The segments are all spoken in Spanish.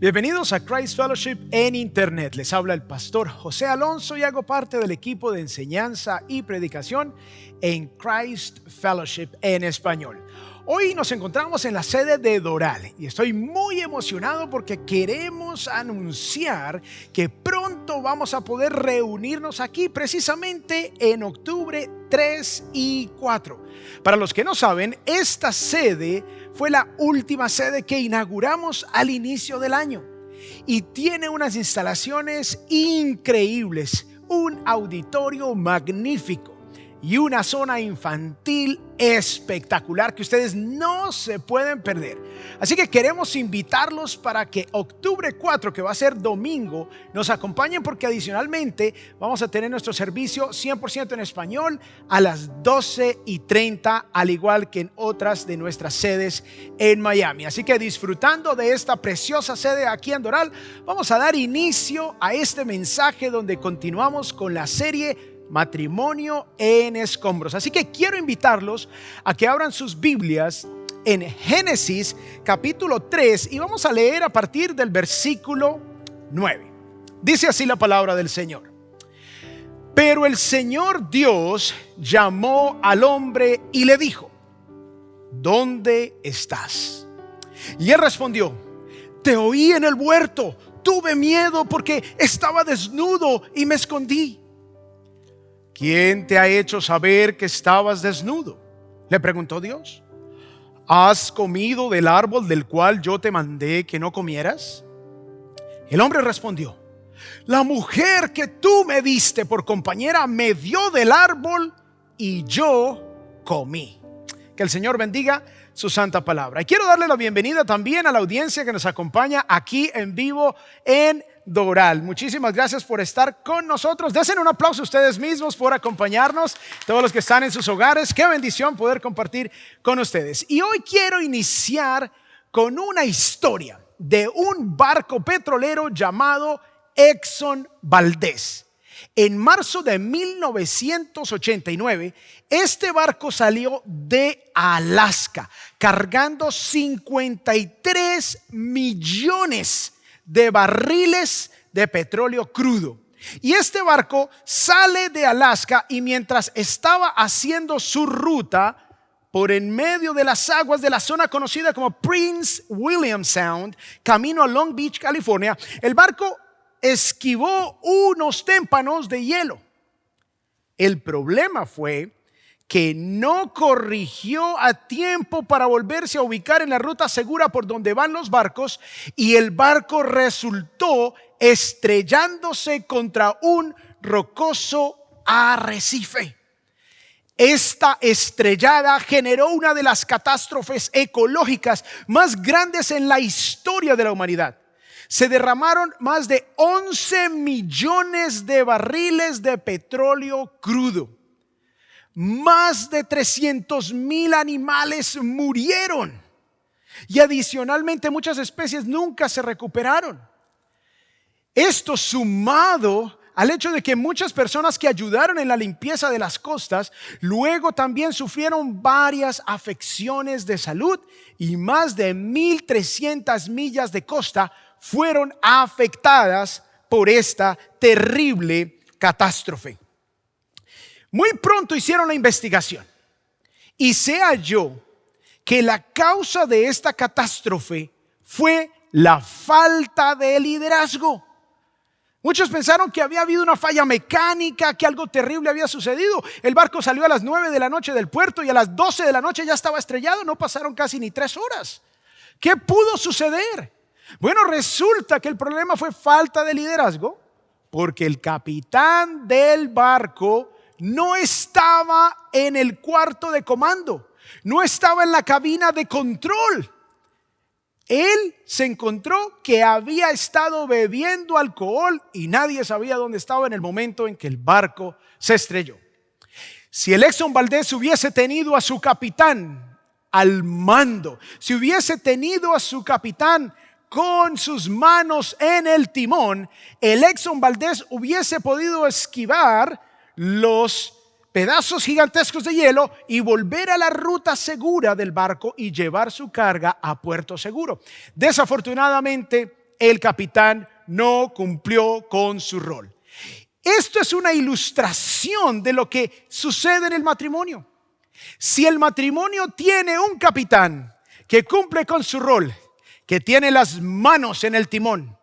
Bienvenidos a Christ Fellowship en Internet. Les habla el pastor José Alonso y hago parte del equipo de enseñanza y predicación en Christ Fellowship en español. Hoy nos encontramos en la sede de Doral y estoy muy emocionado porque queremos anunciar que pronto vamos a poder reunirnos aquí precisamente en octubre 3 y 4. Para los que no saben, esta sede fue la última sede que inauguramos al inicio del año y tiene unas instalaciones increíbles, un auditorio magnífico y una zona infantil espectacular que ustedes no se pueden perder. Así que queremos invitarlos para que octubre 4, que va a ser domingo, nos acompañen, porque adicionalmente vamos a tener nuestro servicio 100% en español a las 12:30, al igual que en otras de nuestras sedes en Miami. Así que disfrutando de esta preciosa sede aquí en Doral, vamos a dar inicio a este mensaje donde continuamos con la serie Matrimonio en Escombros. Así que quiero invitarlos a que abran sus Biblias en Génesis capítulo 3 y vamos a leer a partir del versículo 9. Dice así la palabra del Señor: Pero el Señor Dios llamó al hombre y le dijo: ¿Dónde estás? Y él respondió: Te oí en el huerto, tuve miedo porque estaba desnudo y me escondí. ¿Quién te ha hecho saber que estabas desnudo?, le preguntó Dios. ¿Has comido del árbol del cual yo te mandé que no comieras? El hombre respondió: La mujer que tú me diste por compañera me dio del árbol y yo comí. Que el Señor bendiga su santa palabra. Y quiero darle la bienvenida también a la audiencia que nos acompaña aquí en vivo en Doral. Muchísimas gracias por estar con nosotros. Desen un aplauso a ustedes mismos por acompañarnos, todos los que están en sus hogares. Qué bendición poder compartir con ustedes. Y hoy quiero iniciar con una historia de un barco petrolero llamado Exxon Valdez. En marzo de 1989, este barco salió de Alaska cargando 53 millones de barriles de petróleo crudo. Y este barco sale de Alaska y mientras estaba haciendo su ruta por en medio de las aguas de la zona conocida como Prince William Sound, camino a Long Beach, California, el barco esquivó unos témpanos de hielo. El problema fue que no corrigió a tiempo para volverse a ubicar en la ruta segura por donde van los barcos, y el barco resultó estrellándose contra un rocoso arrecife. Esta estrellada generó una de las catástrofes ecológicas más grandes en la historia de la humanidad. Se derramaron más de 11 millones de barriles de petróleo crudo. Más de 300,000 animales murieron. Y adicionalmente muchas especies nunca se recuperaron. Esto sumado al hecho de que muchas personas que ayudaron en la limpieza de las costas luego también sufrieron varias afecciones de salud, y más de 1,300 millas de costa fueron afectadas por esta terrible catástrofe. Muy pronto hicieron la investigación y se halló que la causa de esta catástrofe fue la falta de liderazgo. Muchos pensaron que había habido una falla mecánica, que algo terrible había sucedido. El barco salió a las 9 de la noche del puerto y a las 12 de la noche ya estaba estrellado. No pasaron casi ni 3 horas. ¿Qué pudo suceder? Bueno, resulta que el problema fue falta de liderazgo, porque el capitán del barco no estaba en el cuarto de comando, no estaba en la cabina de control. Él se encontró que había estado bebiendo alcohol y nadie sabía dónde estaba en el momento en que el barco se estrelló. Si el Exxon Valdez hubiese tenido a su capitán al mando, si hubiese tenido a su capitán con sus manos en el timón, el Exxon Valdez hubiese podido esquivar los pedazos gigantescos de hielo y volver a la ruta segura del barco y llevar su carga a puerto seguro. Desafortunadamente, el capitán no cumplió con su rol. Esto es una ilustración de lo que sucede en el matrimonio. Si el matrimonio tiene un capitán que cumple con su rol, que tiene las manos en el timón,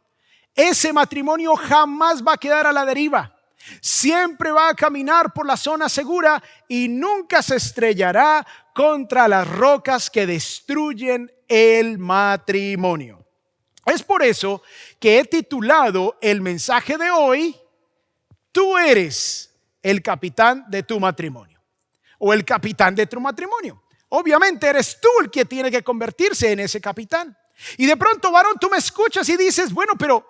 ese matrimonio jamás va a quedar a la deriva. Siempre va a caminar por la zona segura y nunca se estrellará contra las rocas que destruyen el matrimonio. Es por eso que he titulado el mensaje de hoy: tú eres el capitán de tu matrimonio, o el capitán de tu matrimonio. Obviamente eres tú el que tiene que convertirse en ese capitán. Y de pronto, varón, tú me escuchas y dices, bueno, pero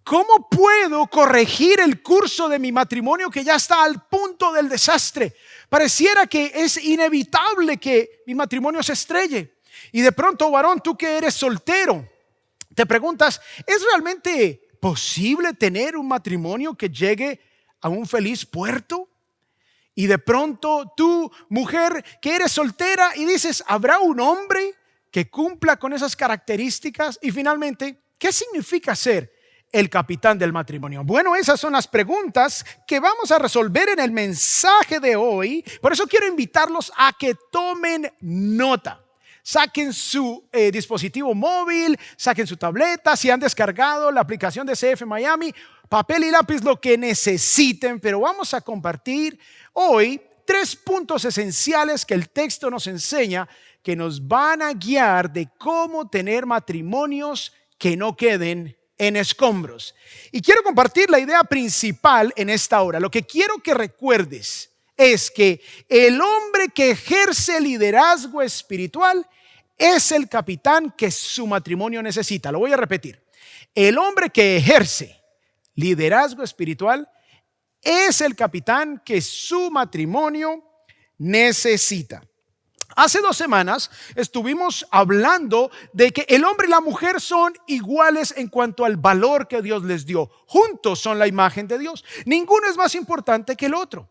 ¿cómo puedo corregir el curso de mi matrimonio que ya está al punto del desastre? Pareciera que es inevitable que mi matrimonio se estrelle. Y de pronto, varón, tú que eres soltero, te preguntas, ¿es realmente posible tener un matrimonio que llegue a un feliz puerto? Y de pronto tú, mujer que eres soltera, y dices, ¿habrá un hombre que cumpla con esas características? Y finalmente, ¿qué significa ser el capitán del matrimonio? Bueno, esas son las preguntas que vamos a resolver en el mensaje de hoy. Por eso quiero invitarlos a que tomen nota. Saquen su dispositivo móvil, saquen su tableta, si han descargado la aplicación de CF Miami, papel y lápiz, lo que necesiten. Pero vamos a compartir hoy 3 puntos esenciales que el texto nos enseña, que nos van a guiar de cómo tener matrimonios que no queden en escombros. Y quiero compartir la idea principal en esta hora. Lo que quiero que recuerdes es que el hombre que ejerce liderazgo espiritual es el capitán que su matrimonio necesita. Lo voy a repetir. El hombre que ejerce liderazgo espiritual es el capitán que su matrimonio necesita. Hace 2 semanas estuvimos hablando de que el hombre y la mujer son iguales en cuanto al valor que Dios les dio. Juntos son la imagen de Dios. Ninguno es más importante que el otro.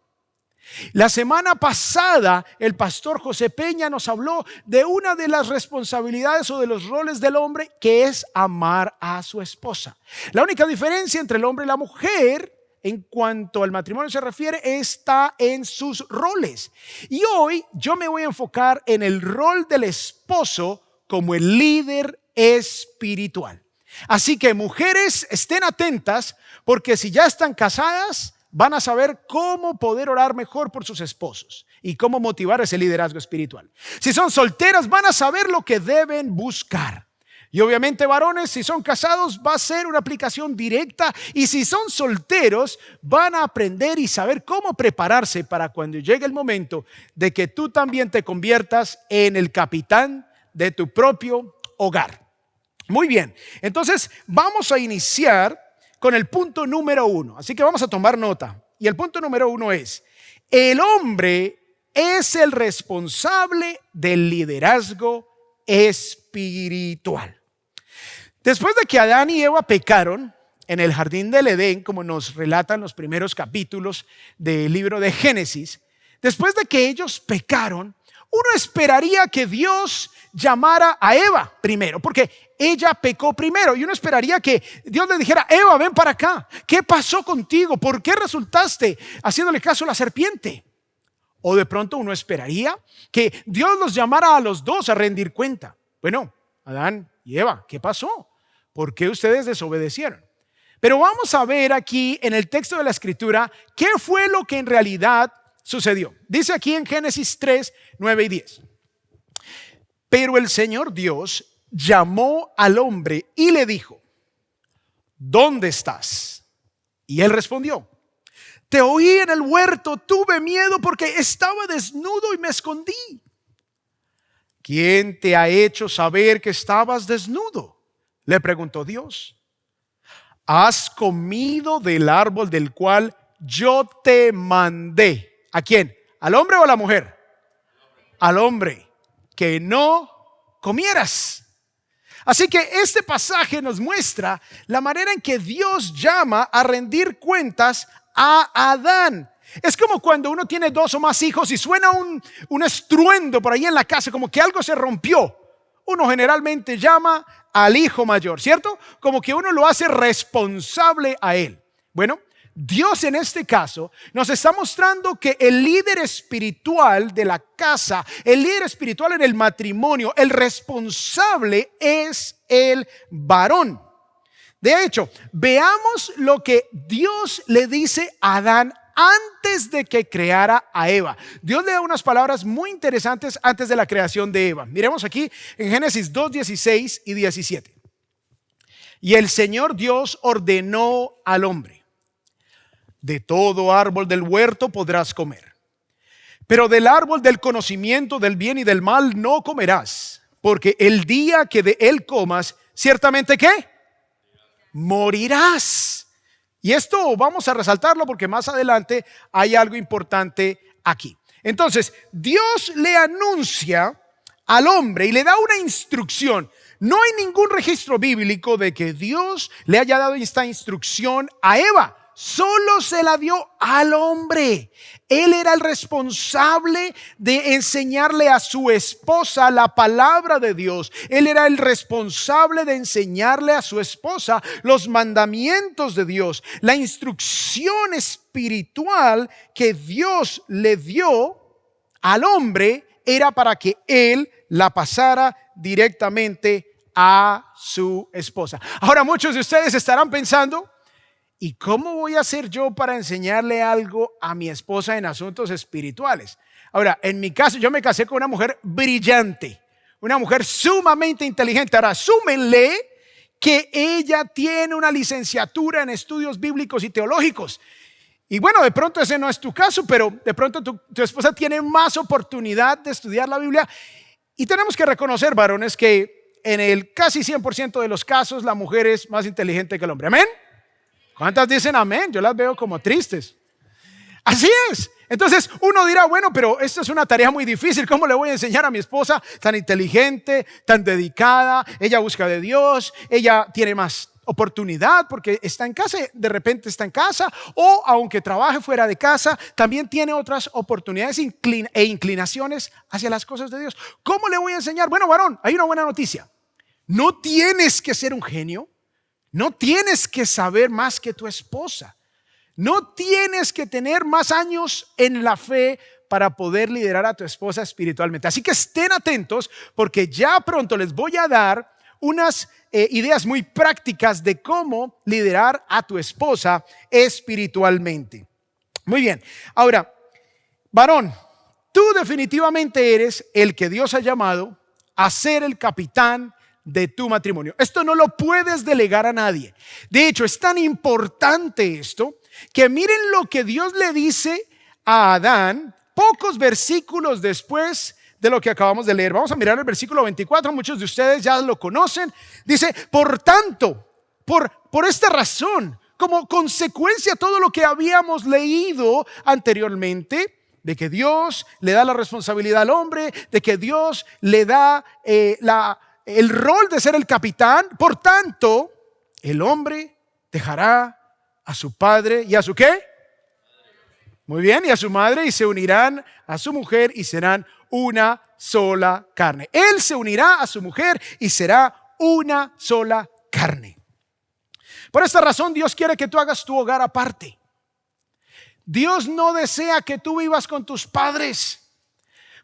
La semana pasada el pastor José Peña nos habló de una de las responsabilidades o de los roles del hombre, que es amar a su esposa. La única diferencia entre el hombre y la mujer en cuanto al matrimonio se refiere está en sus roles. Y hoy yo me voy a enfocar en el rol del esposo como el líder espiritual. Así que mujeres, estén atentas, porque si ya están casadas, van a saber cómo poder orar mejor por sus esposos y cómo motivar ese liderazgo espiritual. Si son solteras, van a saber lo que deben buscar. Y obviamente, varones, si son casados, va a ser una aplicación directa. Y si son solteros, van a aprender y saber cómo prepararse para cuando llegue el momento de que tú también te conviertas en el capitán de tu propio hogar. Muy bien, entonces vamos a iniciar con el punto número 1. Así que vamos a tomar nota. Y el punto número 1 es: el hombre es el responsable del liderazgo espiritual. Después de que Adán y Eva pecaron en el jardín del Edén, como nos relatan los primeros capítulos del libro de Génesis, después de que ellos pecaron, uno esperaría que Dios llamara a Eva primero, porque ella pecó primero, y uno esperaría que Dios le dijera: Eva, ven para acá, ¿qué pasó contigo? ¿Por qué resultaste haciéndole caso a la serpiente? O de pronto uno esperaría que Dios los llamara a los dos a rendir cuenta. Bueno, Adán y Eva, ¿qué pasó? ¿Por qué ustedes desobedecieron? Pero vamos a ver aquí en el texto de la Escritura qué fue lo que en realidad sucedió. Dice aquí en Génesis 3, 9 y 10. Pero el Señor Dios llamó al hombre y le dijo: ¿dónde estás? Y él respondió: te oí en el huerto, tuve miedo porque estaba desnudo y me escondí. ¿Quién te ha hecho saber que estabas desnudo?, le preguntó Dios. ¿Has comido del árbol del cual yo te mandé? ¿A quién? ¿Al hombre o a la mujer? Al hombre, que no comieras. Así que este pasaje nos muestra la manera en que Dios llama a rendir cuentas a Adán. Es como cuando uno tiene 2 o más hijos y suena un estruendo por ahí en la casa, como que algo se rompió. uno generalmente llama al hijo mayor, ¿cierto? Como que uno lo hace responsable a él. Bueno, Dios en este caso nos está mostrando que el líder espiritual de la casa, el líder espiritual en el matrimonio, el responsable es el varón. De hecho, veamos lo que Dios le dice a Adán antes de que creara a Eva. Dios le da unas palabras muy interesantes antes de la creación de Eva. Miremos aquí en Génesis 2, 16 y 17. Y el Señor Dios ordenó al hombre: de todo árbol del huerto podrás comer, pero del árbol del conocimiento del bien y del mal no comerás, porque el día que de él comas, ciertamente ¿qué? Morirás. Y esto vamos a resaltarlo porque más adelante hay algo importante aquí. Entonces, Dios le anuncia al hombre y le da una instrucción. No hay ningún registro bíblico de que Dios le haya dado esta instrucción a Eva. Solo se la dio al hombre. Él era el responsable de enseñarle a su esposa la palabra de Dios. Él era el responsable de enseñarle a su esposa los mandamientos de Dios. La instrucción espiritual que Dios le dio al hombre era para que él la pasara directamente a su esposa. Ahora, muchos de ustedes estarán pensando: ¿y cómo voy a hacer yo para enseñarle algo a mi esposa en asuntos espirituales? Ahora, en mi caso, yo me casé con una mujer brillante, una mujer sumamente inteligente. Ahora, súmenle que ella tiene una licenciatura en estudios bíblicos y teológicos. Y bueno, de pronto ese no es tu caso, pero de pronto tu esposa tiene más oportunidad de estudiar la Biblia. Y tenemos que reconocer, varones, que en el casi 100% de los casos la mujer es más inteligente que el hombre. ¿Amén? ¿Cuántas dicen amén? Yo las veo como tristes. Así es. Entonces uno dirá: bueno, pero esto es una tarea muy difícil. ¿Cómo le voy a enseñar a mi esposa tan inteligente, tan dedicada? Ella busca de Dios, ella tiene más oportunidad porque está en casa, de repente está en casa, o aunque trabaje fuera de casa, también tiene otras oportunidades e inclinaciones hacia las cosas de Dios. ¿Cómo le voy a enseñar? Bueno, varón, hay una buena noticia. No tienes que ser un genio. No tienes que saber más que tu esposa. No tienes que tener más años en la fe para poder liderar a tu esposa espiritualmente. Así que estén atentos porque ya pronto les voy a dar unas ideas muy prácticas de cómo liderar a tu esposa espiritualmente. Muy bien. Ahora, varón, tú definitivamente eres el que Dios ha llamado a ser el capitán de tu matrimonio. Esto no lo puedes delegar a nadie. De hecho, es tan importante esto que miren lo que Dios le dice a Adán pocos versículos después de lo que acabamos de leer. Vamos a mirar el versículo 24. Muchos de ustedes ya lo conocen. Dice: por tanto, por esta razón, como consecuencia de todo lo que habíamos leído anteriormente, de que Dios le da la responsabilidad al hombre, de que Dios le da el rol de ser el capitán. Por tanto, el hombre dejará a su padre y a su ¿qué? Muy bien, y a su madre, y se unirán a su mujer y serán una sola carne. Él se unirá a su mujer y será una sola carne. Por esta razón, Dios quiere que tú hagas tu hogar aparte. Dios no desea que tú vivas con tus padres,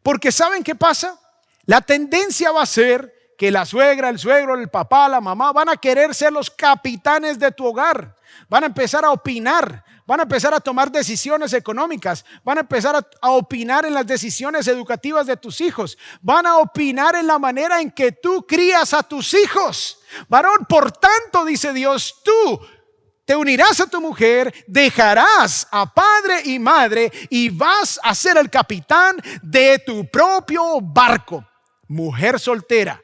porque ¿saben qué pasa? La tendencia va a ser que la suegra, el suegro, el papá, la mamá van a querer ser los capitanes de tu hogar. Van a empezar a opinar, van a empezar a tomar decisiones económicas, van a empezar a opinar en las decisiones educativas de tus hijos, van a opinar en la manera en que tú crías a tus hijos. Varón, por tanto, dice Dios, tú te unirás a tu mujer, dejarás a padre y madre y vas a ser el capitán de tu propio barco. Mujer soltera,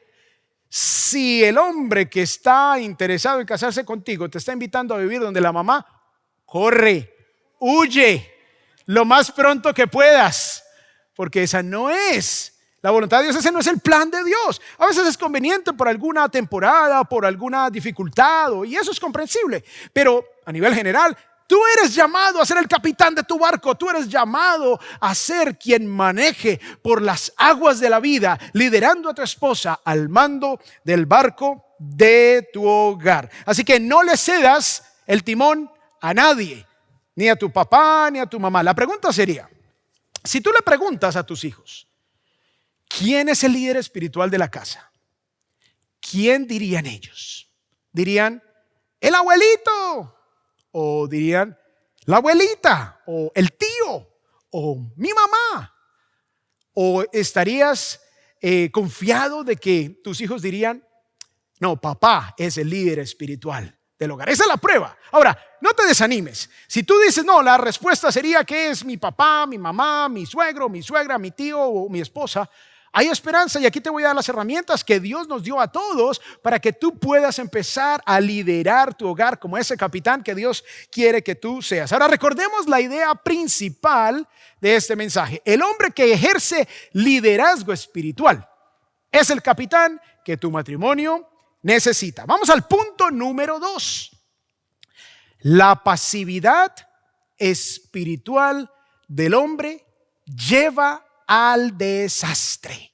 si el hombre que está interesado en casarse contigo te está invitando a vivir donde la mamá, corre, huye lo más pronto que puedas, porque esa no es la voluntad de Dios, ese no es el plan de Dios. A veces es conveniente por alguna temporada, por alguna dificultad, y eso es comprensible, pero a nivel general, Tú eres llamado a ser el capitán de tu barco. Tú eres llamado a ser quien maneje por las aguas de la vida, liderando a tu esposa al mando del barco de tu hogar. Así que no le cedas el timón a nadie, ni a tu papá, ni a tu mamá. La pregunta sería, si tú le preguntas a tus hijos, ¿quién es el líder espiritual de la casa? ¿Quién dirían ellos? ¿Dirían el abuelito? ¿O dirían la abuelita? ¿O el tío? ¿O mi mamá? ¿O estarías confiado de que tus hijos dirían, no, papá es el líder espiritual del hogar? Esa es la prueba. Ahora, no te desanimes. Si tú dices, no, la respuesta sería que es mi papá, mi mamá, mi suegro, mi suegra, mi tío o mi esposa, hay esperanza, y aquí te voy a dar las herramientas que Dios nos dio a todos para que tú puedas empezar a liderar tu hogar como ese capitán que Dios quiere que tú seas. Ahora recordemos la idea principal de este mensaje. El hombre que ejerce liderazgo espiritual es el capitán que tu matrimonio necesita. Vamos al punto número 2. La pasividad espiritual del hombre lleva al desastre.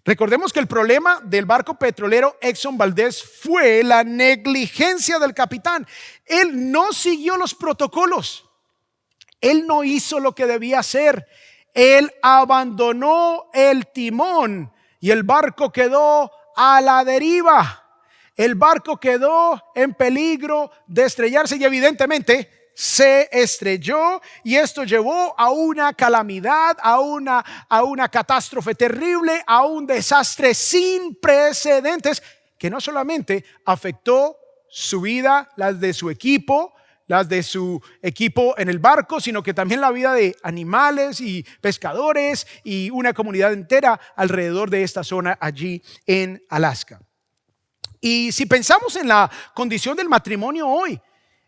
Recordemos que el problema del barco petrolero Exxon Valdez fue la negligencia del capitán. Él no siguió los protocolos. Él no hizo lo que debía hacer. Él abandonó el timón y el barco quedó a la deriva. El barco quedó en peligro de estrellarse y evidentemente se estrelló, y esto llevó a una calamidad, a una catástrofe terrible, a un desastre sin precedentes que no solamente afectó su vida, las de su equipo en el barco, sino que también la vida de animales y pescadores y una comunidad entera alrededor de esta zona allí en Alaska. Y si pensamos en la condición del matrimonio hoy,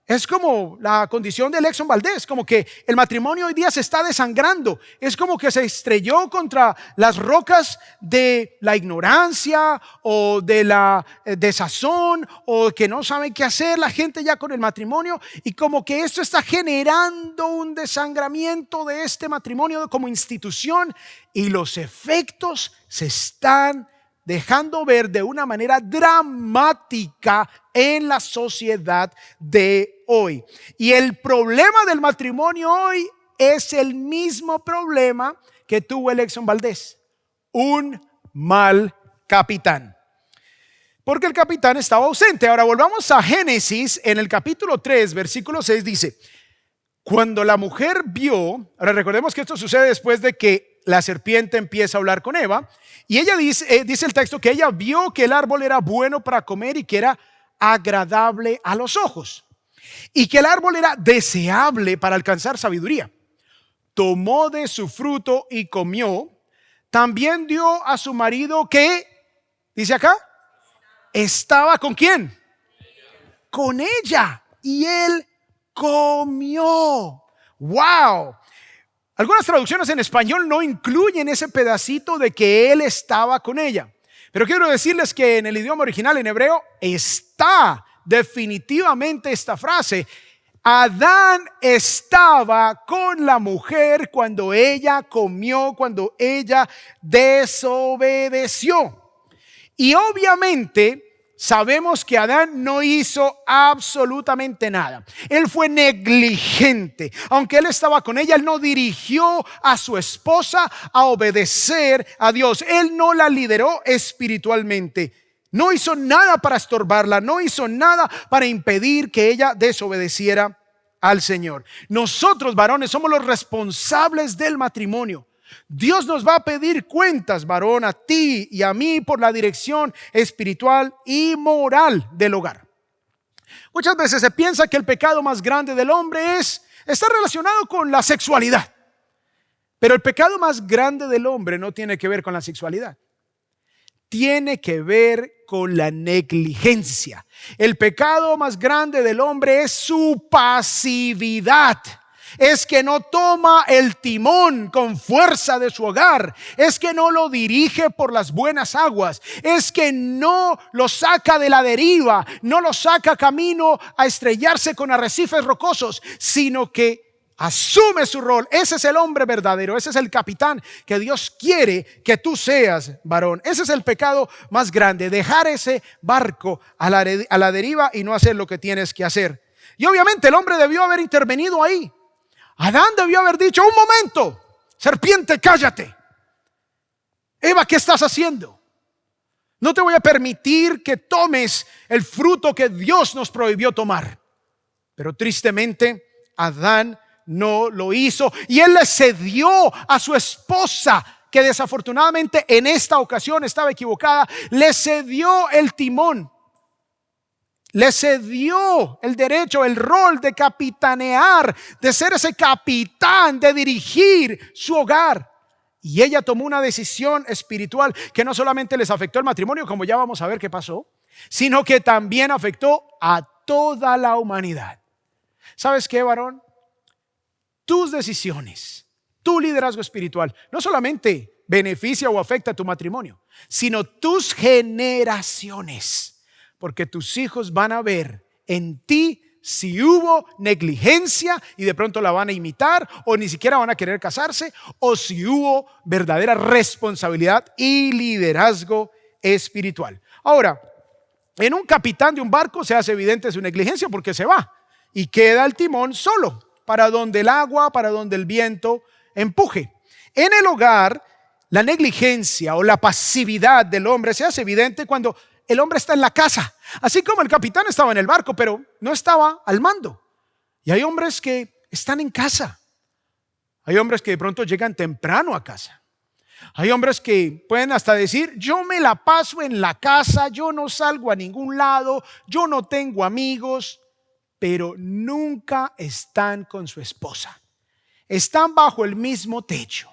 es como la condición del Exxon Valdez, como que el matrimonio hoy día se está desangrando. Es como que se estrelló contra las rocas de la ignorancia o de la desazón, o que no saben qué hacer la gente ya con el matrimonio, y como que esto está generando un desangramiento de este matrimonio como institución, y los efectos se están dejando ver de una manera dramática en la sociedad de hoy. Y el problema del matrimonio hoy es el mismo problema que tuvo el Exxon Valdez: un mal capitán. Porque el capitán estaba ausente. Ahora volvamos a Génesis, en el capítulo 3, versículo 6 dice: cuando la mujer vio, ahora recordemos que esto sucede después de que la serpiente empieza a hablar con Eva, y ella dice el texto que ella vio que el árbol era bueno para comer y que era agradable a los ojos, y que el árbol era deseable para alcanzar sabiduría. Tomó de su fruto y comió. También dio a su marido que, dice acá, estaba ¿con quién? Con ella, y él comió. ¡Wow! Algunas traducciones en español no incluyen ese pedacito de que él estaba con ella. Pero quiero decirles que en el idioma original, en hebreo, está definitivamente esta frase: Adán estaba con la mujer cuando ella comió, cuando ella desobedeció. Y obviamente sabemos que Adán no hizo absolutamente nada. Él fue negligente. Aunque él estaba con ella, él no dirigió a su esposa a obedecer a Dios. Él no la lideró espiritualmente. No hizo nada para estorbarla. No hizo nada para impedir que ella desobedeciera al Señor. Nosotros, varones, somos los responsables del matrimonio. Dios nos va a pedir cuentas, varón, a ti y a mí, por la dirección espiritual y moral del hogar. Muchas veces se piensa que el pecado más grande del hombre está relacionado con la sexualidad. Pero el pecado más grande del hombre no tiene que ver con la sexualidad. Tiene que ver con la negligencia. El pecado más grande del hombre es su pasividad. es que no toma el timón con fuerza de su hogar, es que no lo dirige por las buenas aguas, es que no lo saca de la deriva, no lo saca camino a estrellarse con arrecifes rocosos, sino que asume su rol. Ese es el hombre verdadero, ese es el capitán que Dios quiere que tú seas, varón. Ese es el pecado más grande, dejar ese barco a la deriva y no hacer lo que tienes que hacer. Y obviamente el hombre debió haber intervenido ahí. Adán debió haber dicho: un momento, serpiente, cállate. Eva, ¿qué estás haciendo? No te voy a permitir que tomes el fruto que Dios nos prohibió tomar. Pero tristemente Adán no lo hizo, y él le cedió a su esposa, que desafortunadamente en esta ocasión estaba equivocada. Le cedió el timón, le cedió el derecho, el rol de capitanear, de ser ese capitán, de dirigir su hogar. Y ella tomó una decisión espiritual que no solamente les afectó el matrimonio, como ya vamos a ver qué pasó, sino que también afectó a toda la humanidad. ¿Sabes qué, varón? Tus decisiones, tu liderazgo espiritual, no solamente beneficia o afecta a tu matrimonio, sino tus generaciones. Porque tus hijos van a ver en ti si hubo negligencia y de pronto la van a imitar, o ni siquiera van a querer casarse, o si hubo verdadera responsabilidad y liderazgo espiritual. Ahora, en un capitán de un barco se hace evidente su negligencia porque se va y queda el timón solo, para donde el agua, para donde el viento empuje. En el hogar, la negligencia o la pasividad del hombre se hace evidente cuando el hombre está en la casa, así como el capitán estaba en el barco, pero no estaba al mando. Y hay hombres que están en casa. Hay hombres que de pronto llegan temprano a casa. Hay hombres que pueden hasta decir: yo me la paso en la casa, yo no salgo a ningún lado, yo no tengo amigos, pero nunca están con su esposa. Están bajo el mismo techo,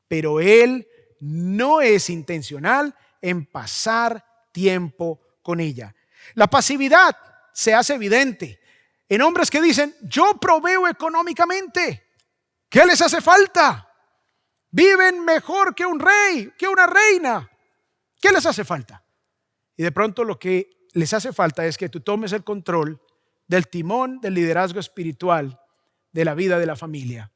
pero él no es intencional en pasar tiempo con ella. La pasividad se hace evidente en hombres que dicen: yo proveo económicamente, ¿qué les hace falta? Viven mejor que un rey, que una reina, ¿qué les hace falta? Y de pronto lo que les hace falta es que tú tomes el control del timón del liderazgo espiritual de la vida de la familia.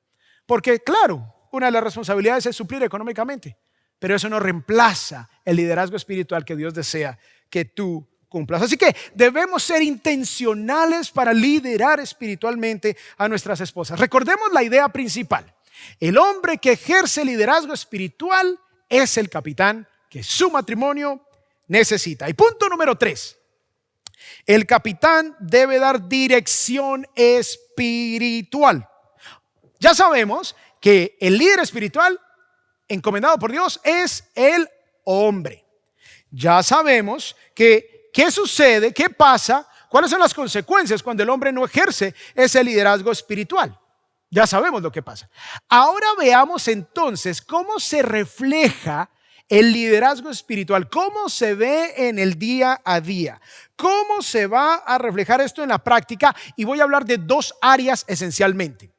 Porque claro, una de las responsabilidades es suplir económicamente, pero eso no reemplaza el liderazgo espiritual que Dios desea que tú cumplas. Así que debemos ser intencionales para liderar espiritualmente a nuestras esposas. Recordemos la idea principal: el hombre que ejerce liderazgo espiritual es el capitán que su matrimonio necesita. Y punto número 3: el capitán debe dar dirección espiritual. Ya sabemos que el líder espiritual encomendado por Dios es el hombre. Ya sabemos que qué sucede, qué pasa, cuáles son las consecuencias cuando el hombre no ejerce ese liderazgo espiritual. Ya sabemos lo que pasa. Ahora veamos entonces cómo se refleja el liderazgo espiritual, cómo se ve en el día a día, cómo se va a reflejar esto en la práctica. Y voy a hablar de dos áreas esencialmente.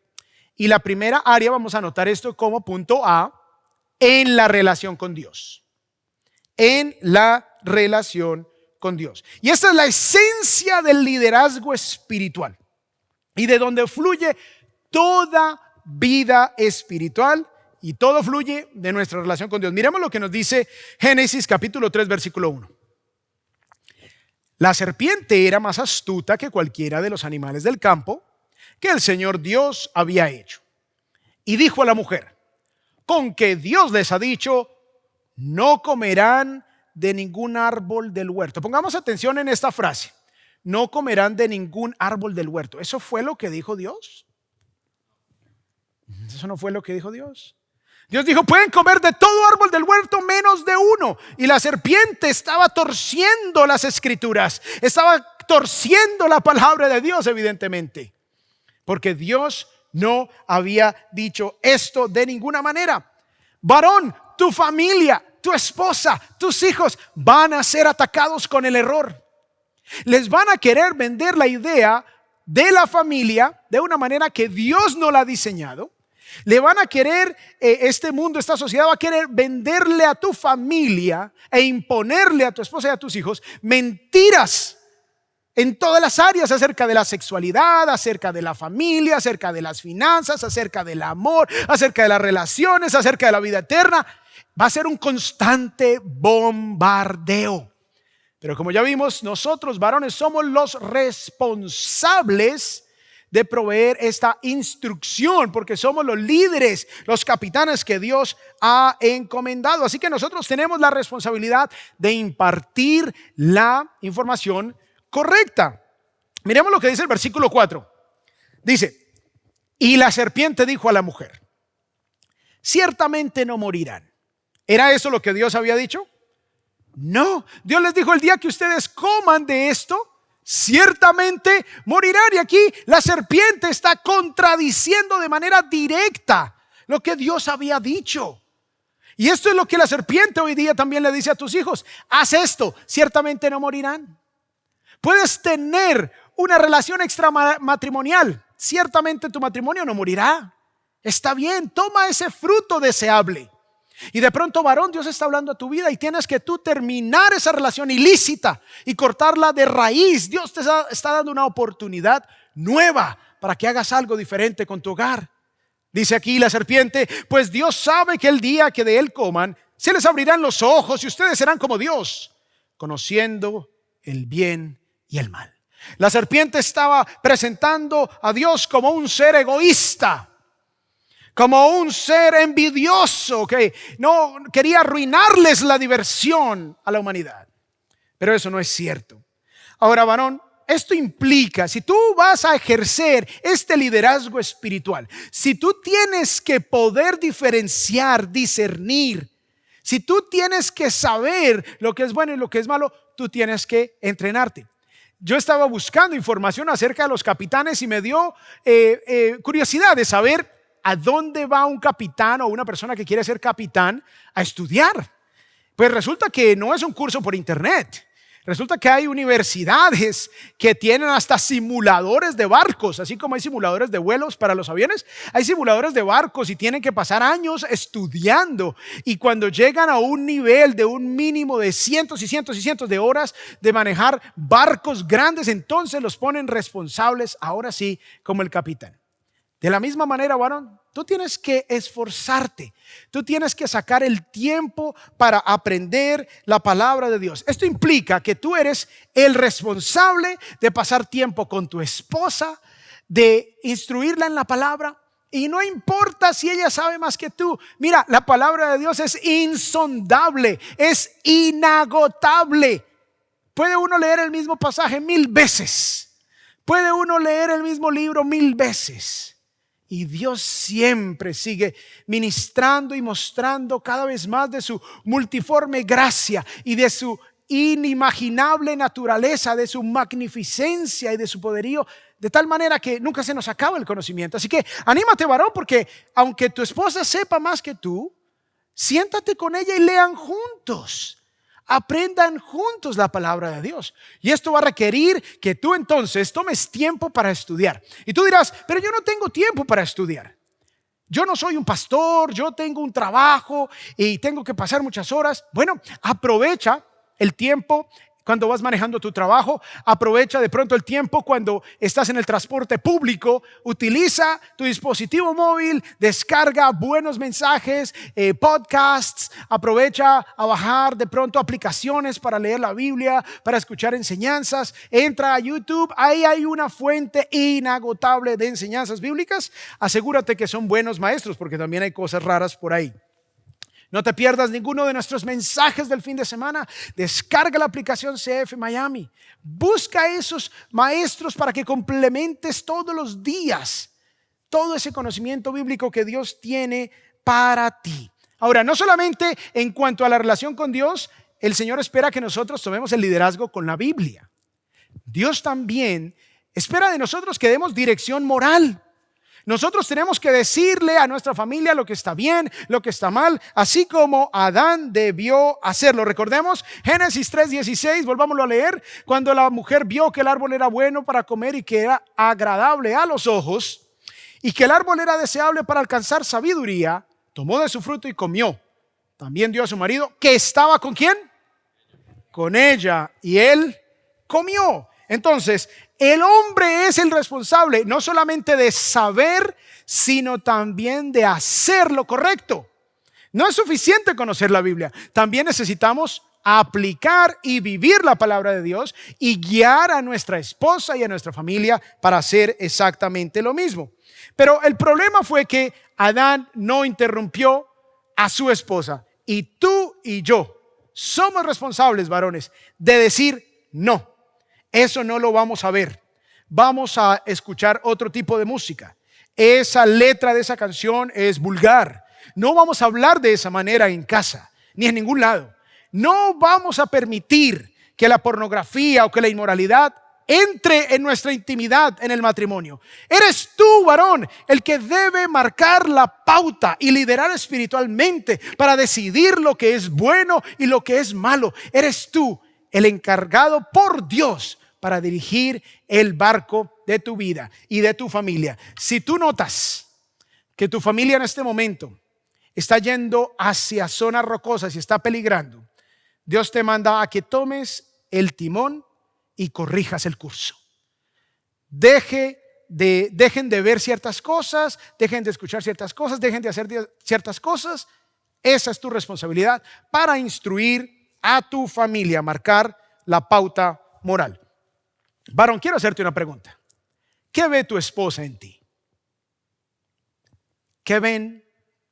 Y la primera área, vamos a anotar esto como punto A: en la relación con Dios. En la relación con Dios. Y esta es la esencia del liderazgo espiritual y de donde fluye toda vida espiritual, y todo fluye de nuestra relación con Dios. Miremos lo que nos dice Génesis capítulo 3 versículo 1. La serpiente era más astuta que cualquiera de los animales del campo que el Señor Dios había hecho. Y dijo a la mujer: con que Dios les ha dicho, no comerán de ningún árbol del huerto. Pongamos atención en esta frase: no comerán de ningún árbol del huerto. ¿Eso fue lo que dijo Dios? Eso no fue lo que dijo Dios. Dios dijo: pueden comer de todo árbol del huerto menos de uno. Y la serpiente estaba torciendo las escrituras, estaba torciendo la palabra de Dios, evidentemente, porque Dios no había dicho esto de ninguna manera. Varón, tu familia, tu esposa, tus hijos van a ser atacados con el error. Les van a querer vender la idea de la familia de una manera que Dios no la ha diseñado. Le van a querer, este mundo, esta sociedad va a querer venderle a tu familia e imponerle a tu esposa y a tus hijos mentiras en todas las áreas acerca de la sexualidad, acerca de la familia, acerca de las finanzas, acerca del amor, acerca de las relaciones, acerca de la vida eterna. Va a ser un constante bombardeo. Pero como ya vimos, nosotros varones somos los responsables de proveer esta instrucción, porque somos los líderes, los capitanes que Dios ha encomendado. Así que nosotros tenemos la responsabilidad de impartir la información correcta. Miremos lo que dice el versículo 4. Dice: y la serpiente dijo a la mujer: ciertamente no morirán. ¿Era eso lo que Dios había dicho? No, Dios les dijo: el día que ustedes coman de esto, ciertamente morirán. Y aquí la serpiente está contradiciendo de manera directa lo que Dios había dicho. Y esto es lo que la serpiente hoy día también le dice a tus hijos: haz esto, ciertamente no morirán. Puedes tener una relación extramatrimonial, ciertamente tu matrimonio no morirá. Está bien, toma ese fruto deseable. Y de pronto, varón, Dios está hablando a tu vida y tienes que tú terminar esa relación ilícita y cortarla de raíz. Dios te está dando una oportunidad nueva para que hagas algo diferente con tu hogar. Dice aquí la serpiente: pues Dios sabe que el día que de él coman, se les abrirán los ojos y ustedes serán como Dios, conociendo el bien y el mal. La serpiente estaba presentando a Dios como un ser egoísta, como un ser envidioso que no quería arruinarles la diversión a la humanidad. Pero eso no es cierto. Ahora, varón, esto implica, si tú vas a ejercer este liderazgo espiritual, si tú tienes que poder diferenciar, discernir, si tú tienes que saber lo que es bueno y lo que es malo, tú tienes que entrenarte. Yo estaba buscando información acerca de los capitanes y me dio curiosidad de saber ¿a dónde va un capitán o una persona que quiere ser capitán a estudiar? Pues resulta que no es un curso por internet. Resulta que hay universidades que tienen hasta simuladores de barcos, así como hay simuladores de vuelos para los aviones. Hay simuladores de barcos y tienen que pasar años estudiando. Y cuando llegan a un nivel de un mínimo de cientos y cientos y cientos de horas de manejar barcos grandes, entonces los ponen responsables, ahora sí, como el capitán. De la misma manera, varón, tú tienes que esforzarte. Tú tienes que sacar el tiempo para aprender la palabra de Dios. Esto implica que tú eres el responsable de pasar tiempo con tu esposa, de instruirla en la palabra. Y no importa si ella sabe más que tú. Mira, la palabra de Dios es insondable, es inagotable. Puede uno leer el mismo pasaje 1000 veces. Puede uno leer el mismo libro 1000 veces. Y Dios siempre sigue ministrando y mostrando cada vez más de su multiforme gracia y de su inimaginable naturaleza, de su magnificencia y de su poderío, de tal manera que nunca se nos acaba el conocimiento. Así que anímate, varón, porque aunque tu esposa sepa más que tú, siéntate con ella y lean juntos. Aprendan juntos la palabra de Dios. Y esto va a requerir que tú entonces tomes tiempo para estudiar. Y tú dirás: pero yo no tengo tiempo para estudiar. Yo no soy un pastor, yo tengo un trabajo y tengo que pasar muchas horas. Bueno, aprovecha el tiempo cuando vas manejando tu trabajo. Aprovecha de pronto el tiempo cuando estás en el transporte público. Utiliza tu dispositivo móvil, descarga buenos mensajes, podcasts. Aprovecha a bajar de pronto aplicaciones para leer la Biblia, para escuchar enseñanzas. Entra a YouTube, ahí hay una fuente inagotable de enseñanzas bíblicas. Asegúrate que son buenos maestros, porque también hay cosas raras por ahí. No te pierdas ninguno de nuestros mensajes del fin de semana. Descarga la aplicación CF Miami. Busca esos maestros para que complementes todos los días todo ese conocimiento bíblico que Dios tiene para ti. Ahora, no solamente en cuanto a la relación con Dios, el Señor espera que nosotros tomemos el liderazgo con la Biblia. Dios también espera de nosotros que demos dirección moral. Nosotros tenemos que decirle a nuestra familia lo que está bien, lo que está mal, así como Adán debió hacerlo. Recordemos Génesis 3:16, volvámoslo a leer. Cuando la mujer vio que el árbol era bueno para comer y que era agradable a los ojos y que el árbol era deseable para alcanzar sabiduría, tomó de su fruto y comió. También dio a su marido, que estaba ¿con quién? Con ella, y él comió. Entonces, el hombre es el responsable no solamente de saber, sino también de hacer lo correcto. No es suficiente conocer la Biblia. También necesitamos aplicar y vivir la palabra de Dios y guiar a nuestra esposa y a nuestra familia para hacer exactamente lo mismo. Pero el problema fue que Adán no interrumpió a su esposa. Y tú y yo somos responsables, varones, de decir no. Eso no lo vamos a ver. Vamos a escuchar otro tipo de música. Esa letra de esa canción es vulgar. No vamos a hablar de esa manera en casa, ni en ningún lado. No vamos a permitir que la pornografía o que la inmoralidad entre en nuestra intimidad en el matrimonio. Eres tú, varón, el que debe marcar la pauta y liderar espiritualmente para decidir lo que es bueno y lo que es malo. Eres tú el encargado por Dios para dirigir el barco de tu vida y de tu familia. Si tú notas que tu familia en este momento está yendo hacia zonas rocosas y está peligrando, Dios te manda a que tomes el timón y corrijas el curso. Dejen de ver ciertas cosas, dejen de escuchar ciertas cosas, dejen de hacer ciertas cosas. Esa es tu responsabilidad para instruir a tu familia, marcar la pauta moral. Varón, quiero hacerte una pregunta. ¿Qué ve tu esposa en ti? ¿Qué ven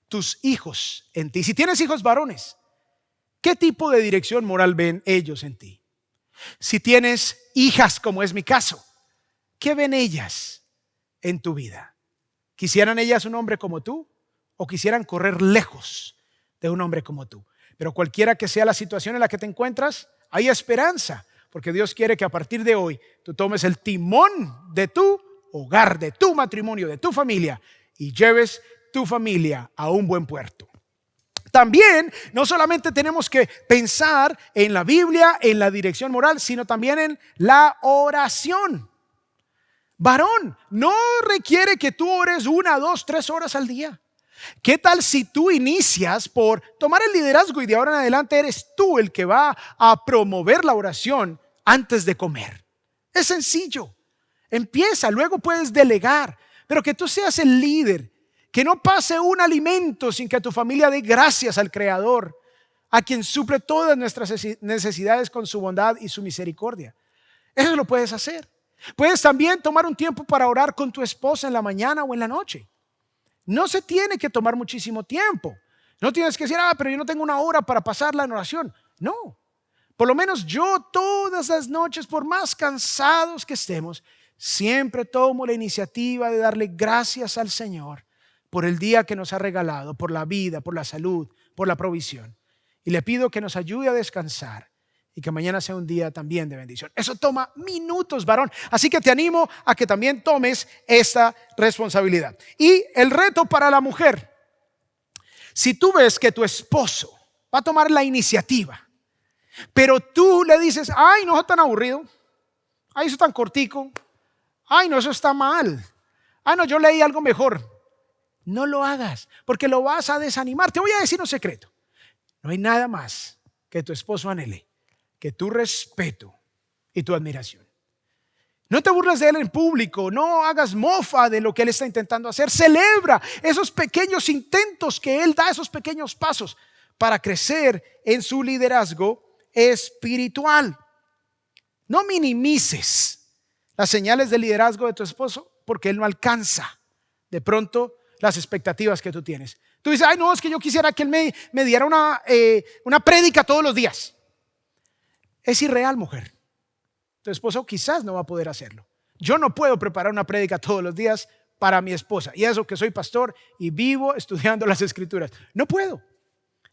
tus hijos en ti? Si tienes hijos varones, ¿qué tipo de dirección moral ven ellos en ti? Si tienes hijas, como es mi caso, ¿qué ven ellas en tu vida? ¿Quisieran ellas un hombre como tú o quisieran correr lejos de un hombre como tú? Pero cualquiera que sea la situación en la que te encuentras, hay esperanza, porque Dios quiere que a partir de hoy tú tomes el timón de tu hogar, de tu matrimonio, de tu familia y lleves tu familia a un buen puerto. También no solamente tenemos que pensar en la Biblia, en la dirección moral, sino también en la oración. Varón, no requiere que tú ores 1, 2, 3 horas al día. ¿Qué tal si tú inicias por tomar el liderazgo y de ahora en adelante eres tú el que va a promover la oración antes de comer? Es sencillo. Empieza, luego puedes delegar, pero que tú seas el líder. Que no pase un alimento sin que tu familia dé gracias al Creador, a quien suple todas nuestras necesidades con su bondad y su misericordia. Eso lo puedes hacer. Puedes también tomar un tiempo para orar con tu esposa en la mañana o en la noche. No se tiene que tomar muchísimo tiempo. No tienes que decir, pero yo no tengo 1 hora para pasarla en oración. No. Por lo menos yo todas las noches, por más cansados que estemos, siempre tomo la iniciativa de darle gracias al Señor por el día que nos ha regalado, por la vida, por la salud, por la provisión. Y le pido que nos ayude a descansar y que mañana sea un día también de bendición. Eso toma minutos, varón. Así que te animo a que también tomes esta responsabilidad. Y el reto para la mujer. Si tú ves que tu esposo va a tomar la iniciativa, pero tú le dices, ay, no, eso es tan aburrido. Ay, eso es tan cortico. Ay, no, eso está mal. Ay, no, yo leí algo mejor. No lo hagas, porque lo vas a desanimar. Te voy a decir un secreto. No hay nada más que tu esposo anhele que tu respeto y tu admiración. No te burles de él en público, no hagas mofa de lo que él está intentando hacer. Celebra esos pequeños intentos que él da, esos pequeños pasos para crecer en su liderazgo espiritual. No minimices las señales de liderazgo de tu esposo porque él no alcanza de pronto las expectativas que tú tienes. Tú dices, ay, no, es que yo quisiera que él me diera una prédica todos los días. Es irreal, mujer. Tu esposo quizás no va a poder hacerlo. Yo no puedo preparar una prédica todos los días para mi esposa. Y eso que soy pastor y vivo estudiando las escrituras. No puedo.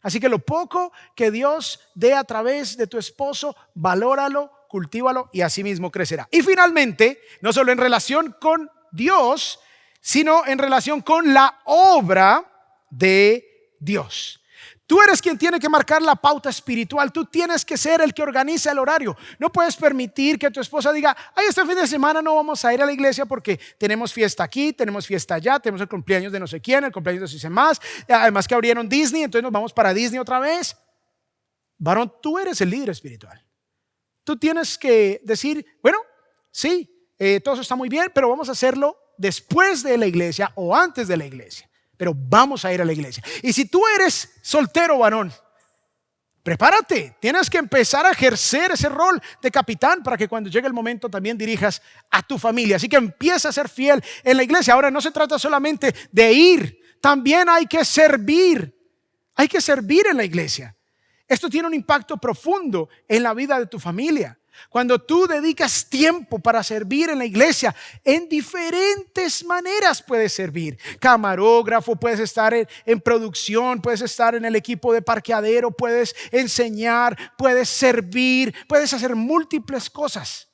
Así que lo poco que Dios dé a través de tu esposo, valóralo, cultívalo y así mismo crecerá. Y finalmente, no solo en relación con Dios, sino en relación con la obra de Dios. Tú eres quien tiene que marcar la pauta espiritual. Tú tienes que ser el que organiza el horario. No puedes permitir que tu esposa diga: ay, este fin de semana no vamos a ir a la iglesia porque tenemos fiesta aquí, tenemos fiesta allá, tenemos el cumpleaños de no sé quién, el cumpleaños de no sé quién más. Además que abrieron Disney, entonces nos vamos para Disney otra vez. Varón, tú eres el líder espiritual. Tú tienes que decir: bueno, sí, todo eso está muy bien, pero vamos a hacerlo después de la iglesia o antes de la iglesia. Pero vamos a ir a la iglesia. Y si tú eres soltero, varón, prepárate. Tienes que empezar a ejercer ese rol de capitán para que cuando llegue el momento también dirijas a tu familia. Así que empieza a ser fiel en la iglesia. Ahora no se trata solamente de ir, también hay que servir. Hay que servir en la iglesia. Esto tiene un impacto profundo en la vida de tu familia. Cuando tú dedicas tiempo para servir en la iglesia, en diferentes maneras puedes servir. Camarógrafo, puedes estar en producción, puedes estar en el equipo de parqueadero, puedes enseñar, puedes servir, puedes hacer múltiples cosas.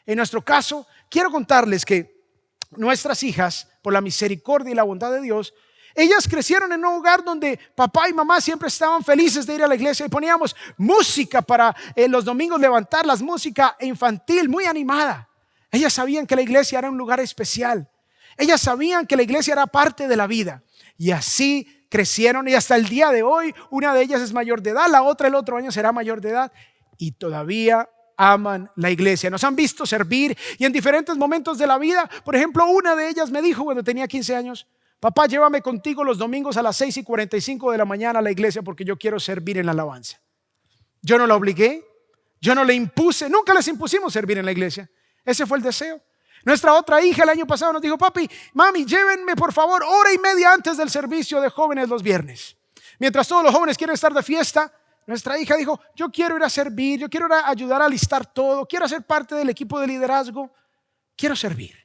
En nuestro caso, quiero contarles que nuestras hijas, por la misericordia y la bondad de Dios, ellas crecieron en un hogar donde papá y mamá siempre estaban felices de ir a la iglesia y poníamos música para los domingos levantarlas, música infantil muy animada. Ellas sabían que la iglesia era un lugar especial. Ellas sabían que la iglesia era parte de la vida. Y así crecieron y hasta el día de hoy una de ellas es mayor de edad, la otra el otro año será mayor de edad y todavía aman la iglesia. Nos han visto servir y en diferentes momentos de la vida. Por ejemplo, una de ellas me dijo cuando tenía 15 años: papá, llévame contigo los domingos a las 6:45 de la mañana a la iglesia porque yo quiero servir en la alabanza. Yo no la obligué, yo no le impuse, nunca les impusimos servir en la iglesia. Ese fue el deseo. Nuestra otra hija el año pasado nos dijo: papi, mami, llévenme por favor hora y media antes del servicio de jóvenes los viernes. Mientras todos los jóvenes quieren estar de fiesta, nuestra hija dijo: yo quiero ir a servir, yo quiero ir a ayudar a alistar todo, quiero ser parte del equipo de liderazgo, quiero servir.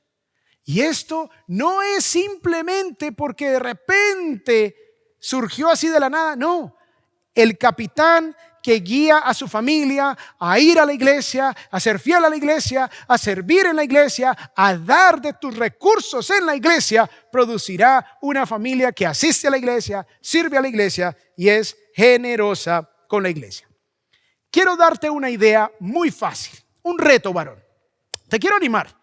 Y esto no es simplemente porque de repente surgió así de la nada. No, el capitán que guía a su familia a ir a la iglesia, a ser fiel a la iglesia, a servir en la iglesia, a dar de tus recursos en la iglesia, producirá una familia que asiste a la iglesia, sirve a la iglesia y es generosa con la iglesia. Quiero darte una idea muy fácil, un reto, varón. Te quiero animar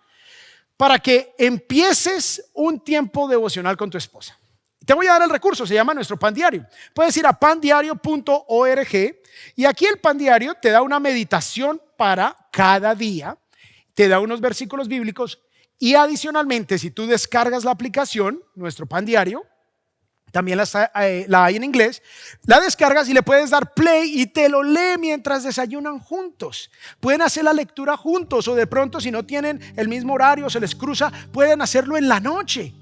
para que empieces un tiempo devocional con tu esposa. Te voy a dar el recurso, se llama nuestro pan diario. Puedes ir a pandiario.org y aquí el pan diario te da una meditación para cada día, te da unos versículos bíblicos y adicionalmente, si tú descargas la aplicación, nuestro pan diario, también la hay en inglés, la descargas y le puedes dar play y te lo lee mientras desayunan juntos. Pueden hacer la lectura juntos o de pronto si no tienen el mismo horario, se les cruza, pueden hacerlo en la noche.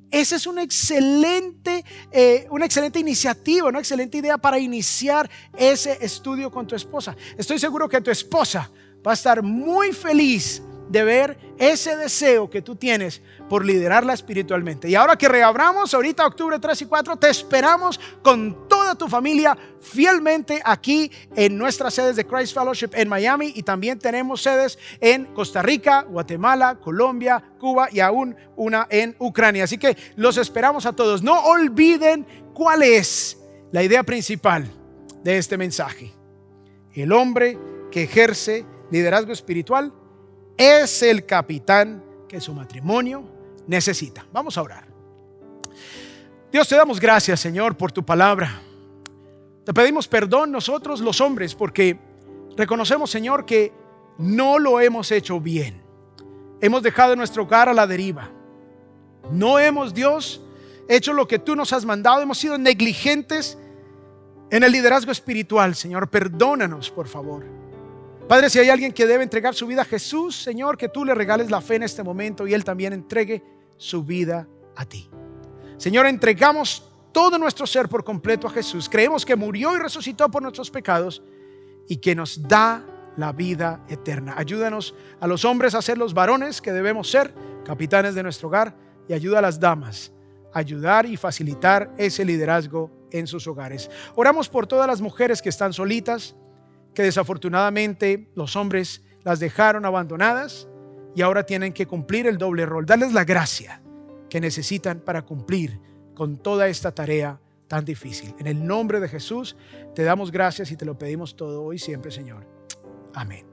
Esa es una excelente iniciativa, una excelente idea para iniciar ese estudio con tu esposa. Estoy seguro que tu esposa va a estar muy feliz de ver ese deseo que tú tienes por liderarla espiritualmente. Y ahora que reabramos, ahorita octubre 3 y 4, te esperamos con toda tu familia fielmente aquí en nuestras sedes de Christ Fellowship en Miami, y también tenemos sedes en Costa Rica, Guatemala, Colombia, Cuba y aún una en Ucrania. Así que los esperamos a todos. No olviden cuál es la idea principal de este mensaje. El hombre que ejerce liderazgo espiritual es el capitán que su matrimonio necesita. Vamos a orar. Dios, te damos gracias, Señor, por tu palabra. Te pedimos perdón nosotros los hombres porque reconocemos, Señor, que no lo hemos hecho bien. Hemos dejado nuestro hogar a la deriva. No hemos, Dios, hecho lo que tú nos has mandado. Hemos sido negligentes en el liderazgo espiritual, Señor. Perdónanos, por favor. Padre, si hay alguien que debe entregar su vida a Jesús, Señor, que tú le regales la fe en este momento y él también entregue su vida a ti. Señor, entregamos todo nuestro ser por completo a Jesús. Creemos que murió y resucitó por nuestros pecados y que nos da la vida eterna. Ayúdanos a los hombres a ser los varones que debemos ser, capitanes de nuestro hogar, y ayuda a las damas a ayudar y facilitar ese liderazgo en sus hogares. Oramos por todas las mujeres que están solitas, que desafortunadamente los hombres las dejaron abandonadas y ahora tienen que cumplir el doble rol. Darles la gracia que necesitan para cumplir con toda esta tarea tan difícil. En el nombre de Jesús te damos gracias y te lo pedimos todo hoy y siempre, Señor. Amén.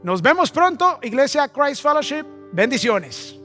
Nos vemos pronto, Iglesia Christ Fellowship. Bendiciones.